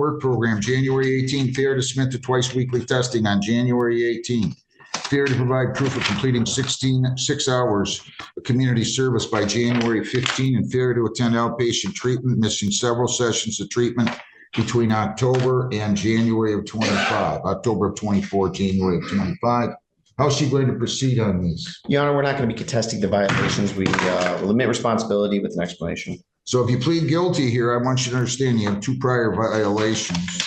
work program, January 18, fair to submit to twice weekly testing on January 18. Fair to provide proof of completing 6 hours of community service by January 15, and fair to attend outpatient treatment, missing several sessions of treatment between October and January of 25, October of 24, January of 25. How's she going to proceed on these? Your Honor, we're not going to be contesting the violations. We will admit responsibility with an explanation. So if you plead guilty here, I want you to understand you have 2 prior violations.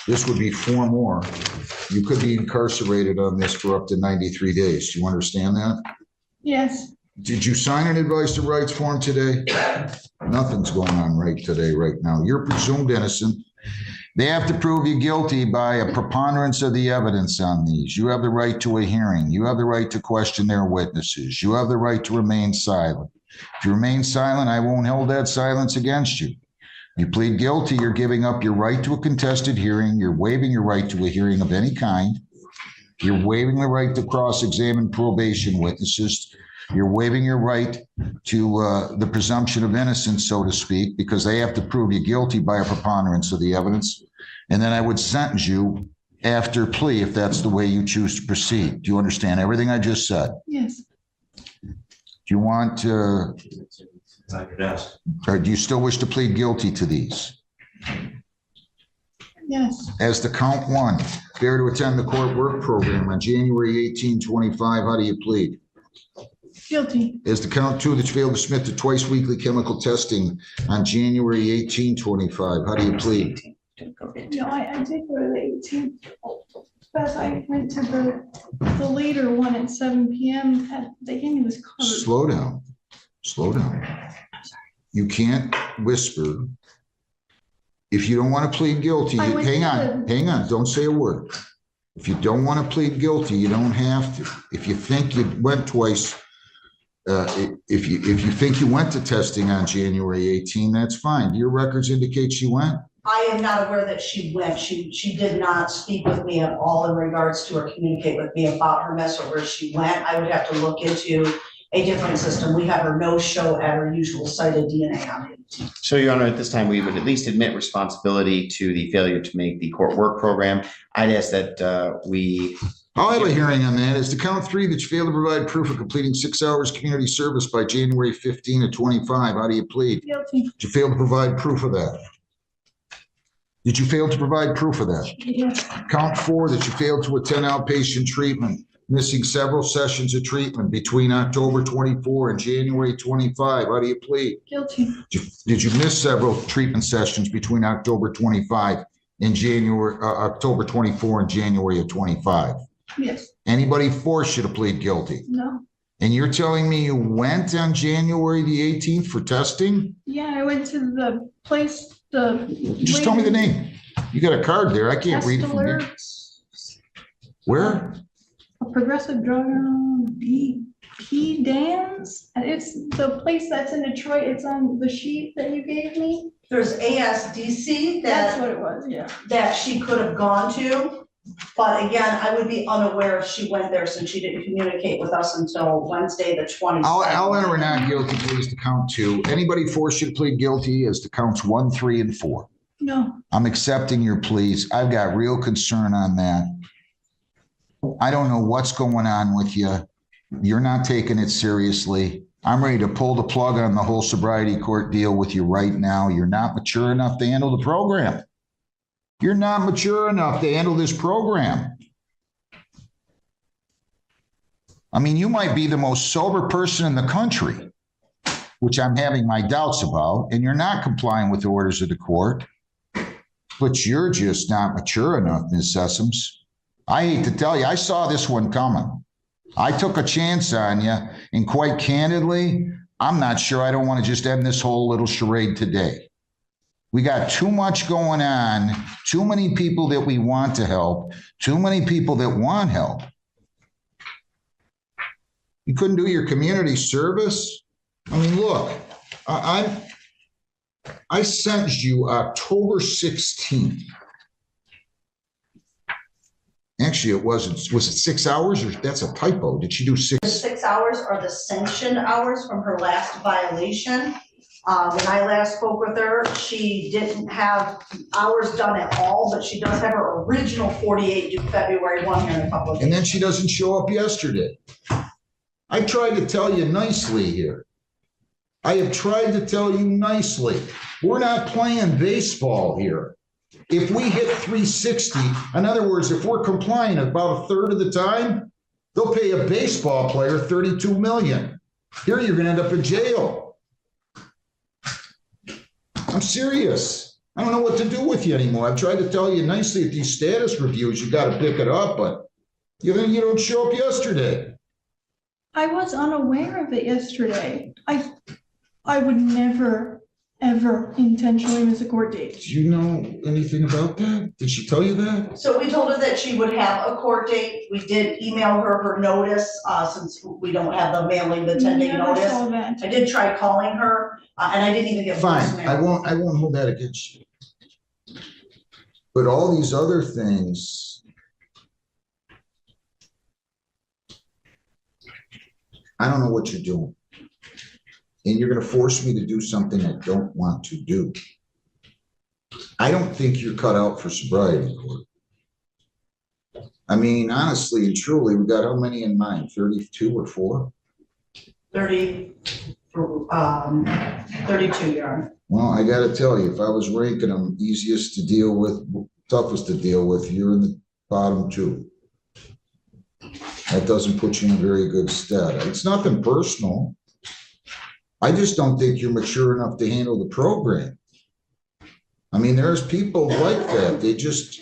This would be 4 more. You could be incarcerated on this for up to 93 days. Do you understand that? Yes. Did you sign an advice of rights form today? Nothing's going on right today, right now. You're presumed innocent. They have to prove you guilty by a preponderance of the evidence on these. You have the right to a hearing. You have the right to question their witnesses. You have the right to remain silent. If you remain silent, I won't hold that silence against you. You plead guilty, you're giving up your right to a contested hearing. You're waiving your right to a hearing of any kind. You're waiving the right to cross-examine probation witnesses. You're waiving your right to the presumption of innocence, so to speak, because they have to prove you guilty by a preponderance of the evidence. And then I would sentence you after plea if that's the way you choose to proceed. Do you understand everything I just said? Yes. Do you want to... on your desk. Or do you still wish to plead guilty to these? Yes. As to count 1, fair to attend the court work program on January 18, 25, how do you plead? Guilty. As to count 2, that you failed to submit to twice weekly chemical testing on January 18, 25, how do you plead? No, I did go to the 18th, but I went to the later one at 7 p.m. They gave me this card. Slow down. Slow down. You can't whisper. If you don't want to plead guilty, hang on, don't say a word. If you don't want to plead guilty, you don't have to. If you think you went twice, if you think you went to testing on January 18, that's fine. Your records indicate she went. I am not aware that she went. She did not speak with me at all in regards to or communicate with me about her mess or where she went. I would have to look into a different system. We have her no show at her usual site of DNA on it. So, Your Honor, at this time, we would at least admit responsibility to the failure to make the court work program. I'd ask that we... I'll have a hearing on that. As to count 3, that you failed to provide proof of completing 6 hours community service by January 15 of 25, how do you plead? Guilty. Did you fail to provide proof of that? Did you fail to provide proof of that? Yes. Count 4, that you failed to attend outpatient treatment, missing several sessions of treatment between October 24 and January 25. How do you plead? Guilty. Did you miss several treatment sessions between October 25 and October 24 and January of 25? Yes. Anybody force you to plead guilty? No. And you're telling me you went on January the 18th for testing? Yeah, I went to the place, Just tell me the name. You got a card there. I can't read it from here. Where? A progressive drug, Dan's. And it's the place that's in Detroit. It's on the sheet that you gave me. There's ASDC That's what it was, yeah. that she could have gone to. But again, I would be unaware if she went there since she didn't communicate with us until Wednesday, the 22nd. I'll enter a not guilty pleas to count 2. Anybody force you to plead guilty as to counts 1, 3, and 4? No. I'm accepting your pleas. I've got real concern on that. I don't know what's going on with you. You're not taking it seriously. I'm ready to pull the plug on the whole sobriety court deal with you right now. You're not mature enough to handle the program. You're not mature enough to handle this program. I mean, you might be the most sober person in the country, which I'm having my doubts about, and you're not complying with the orders of the court, but you're just not mature enough, Ms. Sessoms. I hate to tell you, I saw this one coming. I took a chance on you, and quite candidly, I'm not sure I don't want to just end this whole little charade today. We got too much going on, too many people that we want to help, too many people that want help. You couldn't do your community service? I mean, look, I sentenced you October 16th. Actually, it wasn't. Was it 6 hours or that's a typo? Did she do 6? The 6 hours are the sanctioned hours from her last violation. When I last spoke with her, she didn't have hours done at all, but she does have her original 48 due February 1 here in a couple of days. And then she doesn't show up yesterday. I tried to tell you nicely here. I have tried to tell you nicely. We're not playing baseball here. If we hit 360, in other words, if we're compliant about a third of the time, they'll pay a baseball player $32 million. Here you're gonna end up in jail. I'm serious. I don't know what to do with you anymore. I've tried to tell you nicely at these status reviews, you gotta pick it up, but you don't show up yesterday. I was unaware of it yesterday. I would never, ever intentionally miss a court date. Do you know anything about that? Did she tell you that? So we told her that she would have a court date. We did email her notice, since we don't have the mailing, the 10-day Never notice. saw that. I did try calling her, and I didn't even get Fine, voicemail. I won't hold that against you. But all these other things, I don't know what you're doing. And you're gonna force me to do something I don't want to do. I don't think you're cut out for sobriety court. I mean, honestly and truly, we got how many in mind? 32 or 4? 32, Your Honor. Well, I gotta tell you, if I was ranking them easiest to deal with, toughest to deal with, you're in the bottom 2. That doesn't put you in a very good stead. It's nothing personal. I just don't think you're mature enough to handle the program. I mean, there's people like that. They just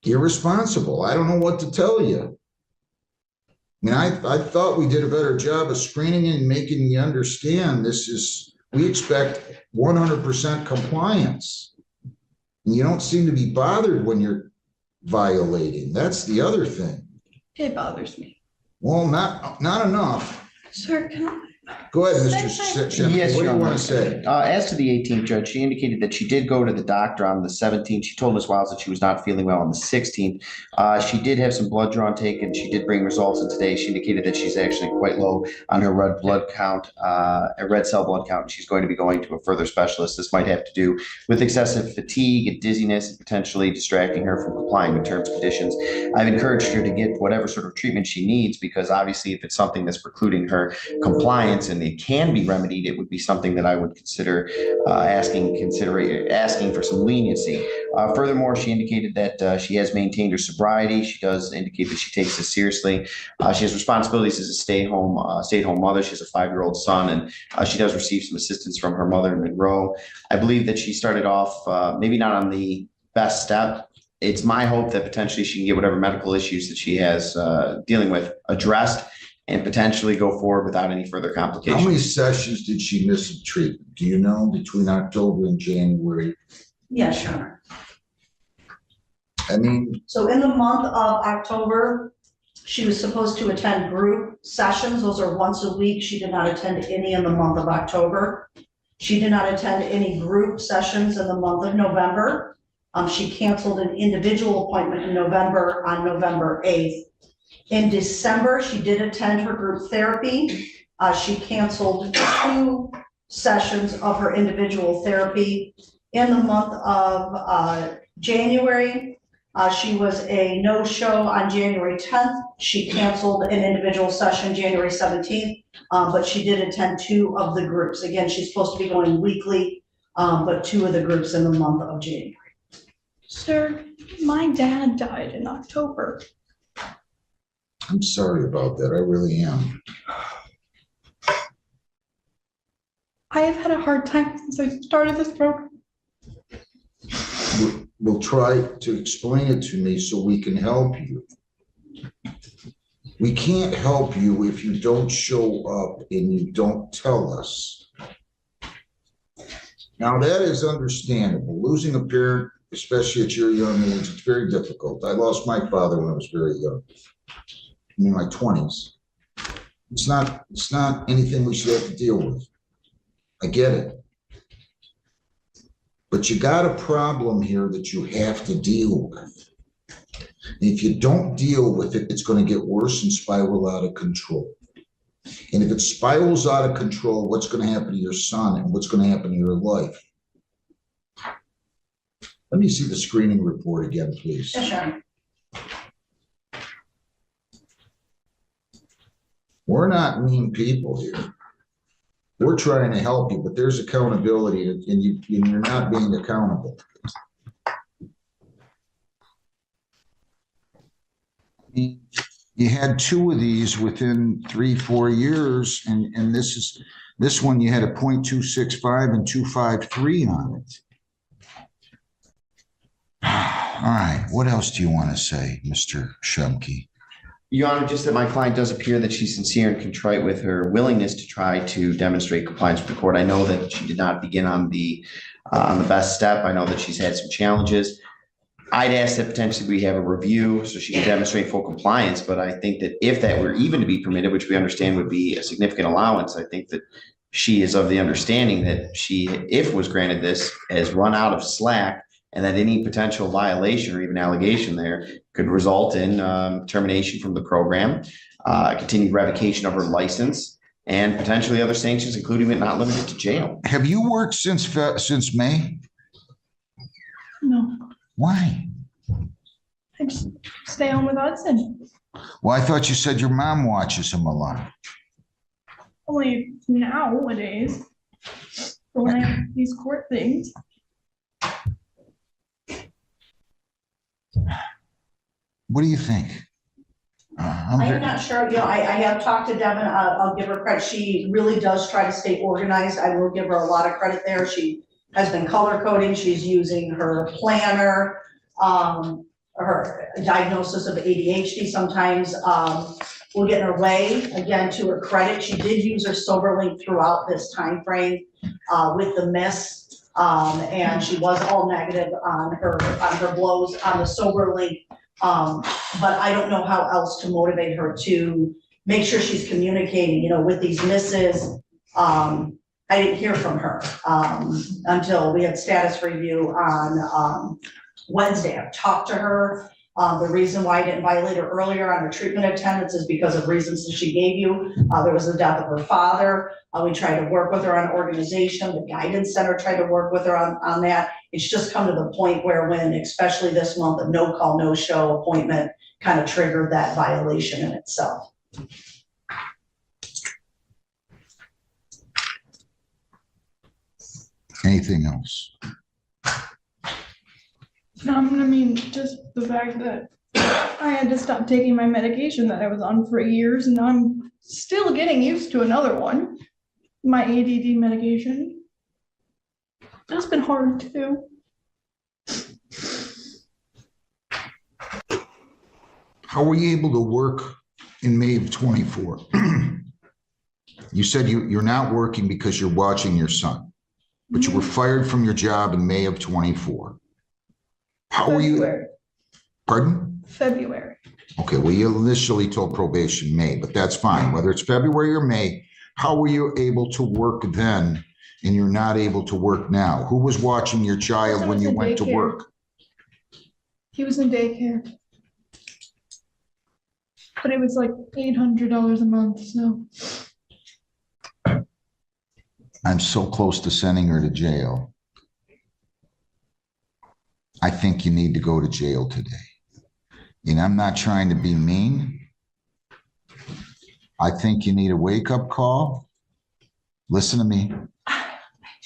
irresponsible. I don't know what to tell you. I mean, I thought we did a better job of screening and making you understand we expect 100% compliance. And you don't seem to be bothered when you're violating. That's the other thing. It bothers me. Well, not enough. Sir, can I? Go ahead, Next Mr. time- Sheffield. Yes, What do Your you Honor. want to say? As to the 18th, Judge, she indicated that she did go to the doctor on the 17th. She told Ms. Wiles that she was not feeling well on the 16th. She did have some blood drawn taken. She did bring results in today. She indicated that she's actually quite low on her red blood count, a red cell blood count. And she's going to be going to a further specialist. This might have to do with excessive fatigue and dizziness, and potentially distracting her from complying with terms and conditions. I've encouraged her to get whatever sort of treatment she needs, because obviously if it's something that's precluding her compliance and it can be remedied, it would be something that I would consider asking for some leniency. Furthermore, she indicated that she has maintained her sobriety. She does indicate that she takes this seriously. She has responsibilities as a stay-at-home mother. She has a 5-year-old son, and she does receive some assistance from her mother in Monroe. I believe that she started off maybe not on the best step. It's my hope that potentially she can get whatever medical issues that she has dealing with addressed, and potentially go forward without any further How complications. many sessions did she miss of treatment? Do you know, between October and January? Yes, Your Honor. I mean, So in the month of October, she was supposed to attend group sessions. Those are once a week. She did not attend any in the month of October. She did not attend any group sessions in the month of November. She canceled an individual appointment in November on November 8th. In December, she did attend her group therapy. She canceled 2 sessions of her individual therapy. In the month of January, she was a no-show on January 10th. She canceled an individual session January 17th, but she did attend 2 of the groups. Again, she's supposed to be going weekly, but 2 of the groups in the month of January. Sir, my dad died in October. I'm sorry about that. I really am. I have had a hard time since I started this program. We'll try to explain it to me so we can help you. We can't help you if you don't show up and you don't tell us. Now, that is understandable. Losing a parent, especially at your young age, it's very difficult. I lost my father when I was very young, in my 20s. It's not anything we should have to deal with. I get it. But you got a problem here that you have to deal with. And if you don't deal with it, it's going to get worse and spiral out of control. And if it spirals out of control, what's going to happen to your son and what's going to happen to your life? Let me see the screening report again, please. Sure. We're not mean people here. We're trying to help you, but there's accountability and you're not being accountable. You had 2 of these within 3-4 years, and this one you had a 0.265 and 253 on it. All right, what else do you want to say, Mr. Shumke? Your Honor, just that my client does appear that she's sincere and contrite with her willingness to try to demonstrate compliance with the court. I know that she did not begin on the best step. I know that she's had some challenges. I'd ask that potentially we have a review so she can demonstrate full compliance, but I think that if that were even to be permitted, which we understand would be a significant allowance, I think that she is of the understanding that she, if was granted this, has run out of slack, and that any potential violation or even allegation there could result in termination from the program, continued revocation of her license, and potentially other sanctions, including but not limited to jail. Have you worked since May? No, Why? I just stay home with Hudson. Well, I thought you said your mom watches him a lot. Only nowadays. But when I have these court things, What do you think? I'm not sure, I have talked to Devin, I'll give her credit, she really does try to stay organized, I will give her a lot of credit there, she has been color coding, she's using her planner, her diagnosis of ADHD sometimes, will get in her way, again, to her credit, she did use her SoberLink throughout this time frame with the miss, and she was all negative on her blows on the SoberLink. But I don't know how else to motivate her to make sure she's communicating, with these misses. I didn't hear from her, until we had status review on, Wednesday. I've talked to her. The reason why I didn't violate her earlier on her treatment attendance is because of reasons that she gave you. There was the death of her father. We tried to work with her on organization. The guidance center tried to work with her on that. It's just come to the point where when, especially this month, a no call, no show appointment kind of triggered that violation in itself. Anything else? I mean, just the fact that I had to stop taking my medication that I was on for years, and I'm still getting used to another one, my ADD medication. It's been hard too. How were you able to work in May of 24? You said you're not working because you're watching your son, but you were fired from your job in May of 24. How were you? Pardon? February. Okay, well, you initially told probation May, but that's fine. Whether it's February or May, how were you able to work then and you're not able to work now? Who was watching your child when you went to work? He was in daycare. But it was like $800 a month, so. I'm so close to sending her to jail. I think you need to go to jail today. And I'm not trying to be mean. I think you need a wake-up call. Listen to me. I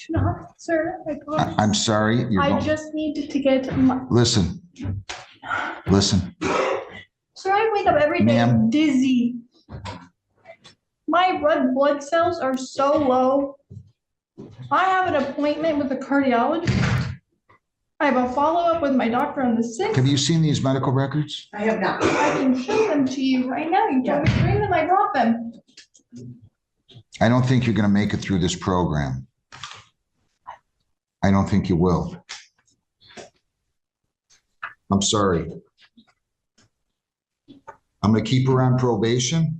do not, sir. I promise. I'm sorry. I just needed to get my. Listen. Sir, I wake up every day Ma'am. dizzy. My red blood cells are so low. I have an appointment with a cardiologist. I have a follow-up with my doctor on the 6th. Have you seen these medical records? I have not. I can show them to you right now. You told me to bring them, I brought them. I don't think you're going to make it through this program. I don't think you will. I'm sorry. I'm going to keep her on probation.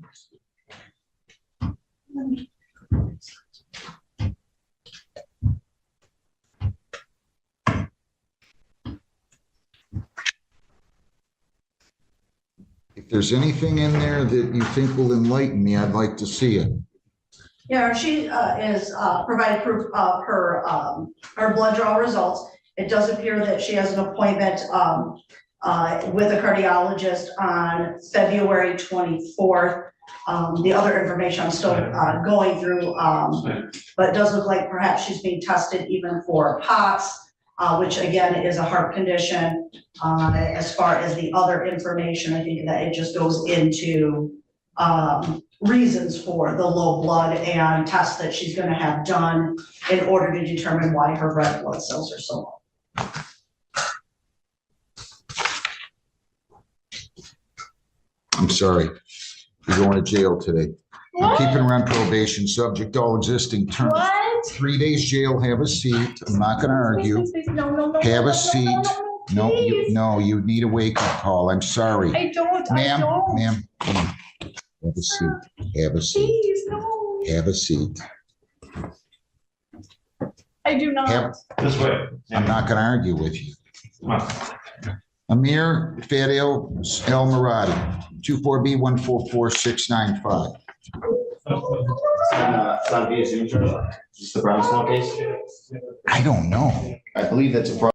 If there's anything in there that you think will enlighten me, I'd like to see it. Yeah, she is provided proof of her blood draw results. It does appear that she has an appointment with a cardiologist on February 24th. The other information I'm still going through, but it does look like perhaps she's being tested even for POTS, which again is a heart condition. As far as the other information, I think that it just goes into reasons for the low blood and tests that she's going to have done in order to determine why her red blood cells are so low. I'm sorry. You're going to jail today. I'm What? keeping her on probation, subject to all existing terms. What? 3 days jail, have a seat. I'm not gonna argue. Please, no, no, no. Have no, a seat. No, please. you need a wake-up call. I'm sorry. I don't, I Ma'am, don't. ma'am, have a seat. Have a seat. Please, no. Have a seat. I do not. Have- This way. I'm not gonna argue with you. Come on. Amir Fadil El Maradi, 24B144695. It's on via Zoom, George. Is this the Brownstone case? I don't know. I believe that's a.